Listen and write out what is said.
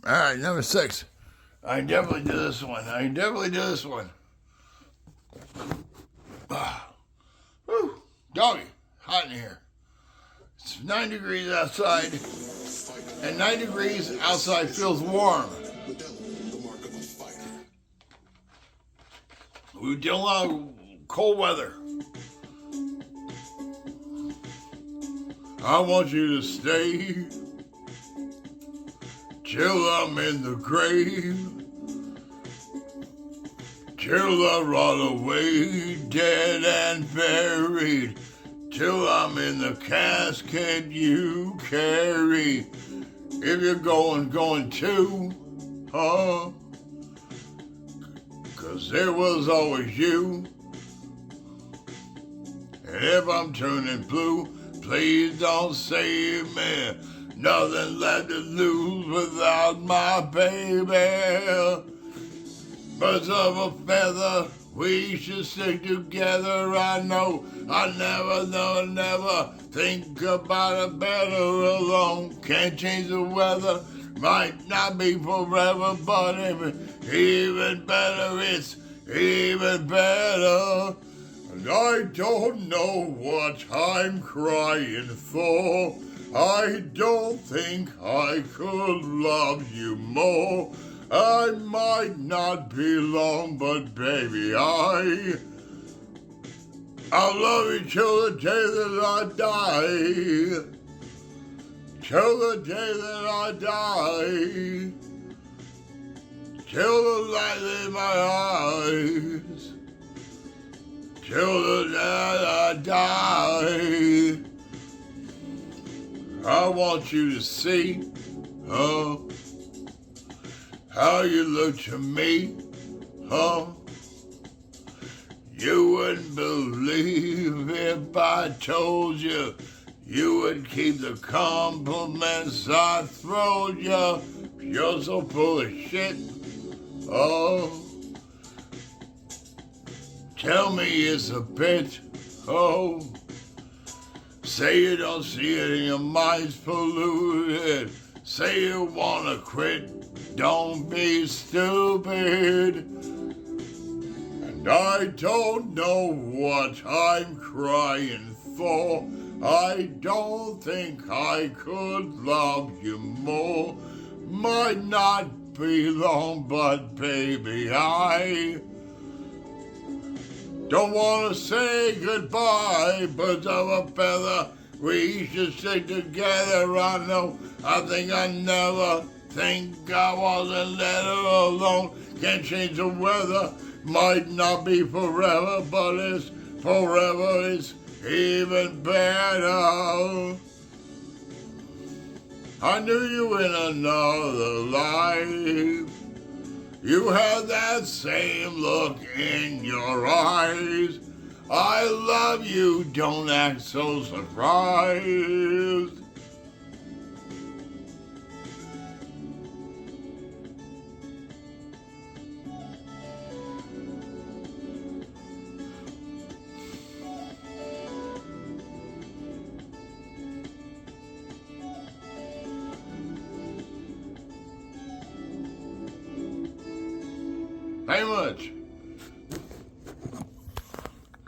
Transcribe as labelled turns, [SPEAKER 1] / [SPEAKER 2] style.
[SPEAKER 1] All right, number 6. I definitely do this one. Whew, doggy, hot in here. It's 9 degrees outside, and 9 degrees outside feels warm. We deal a lot of cold weather. I want you to stay till I'm in the grave, till I rot away, dead and buried, till I'm in the casket you carry. If you're going too, huh? 'Cause it was always you. And if I'm turning blue, please don't save me. Nothing left to lose without my baby. Birds of a feather, we should stick together. I know I never think about it better alone. Can't change the weather, might not be forever, but even better, it's even better. And I don't know what I'm crying for. I don't think I could love you more. I might not be long, but baby, I'll love you till the day that I die. Till the day that I die. Till the light in my eyes. Till the day I die. I want you to see, how you look to me, You wouldn't believe if I told you. You would keep the compliments I throwed you. You're so full of shit, Tell me it's a bit, Say you don't see it and your mind's polluted. Say you wanna quit, don't be stupid. And I don't know what I'm crying for. I don't think I could love you more. Might not be long, but baby, I don't want to say goodbye, birds of a feather, we should stick together. I think I never think I wasn't let her alone. Can't change the weather, might not be forever, but it's forever, it's even better. I knew you in another life. You had that same look in your eyes. I love you, don't act so surprised. Very much.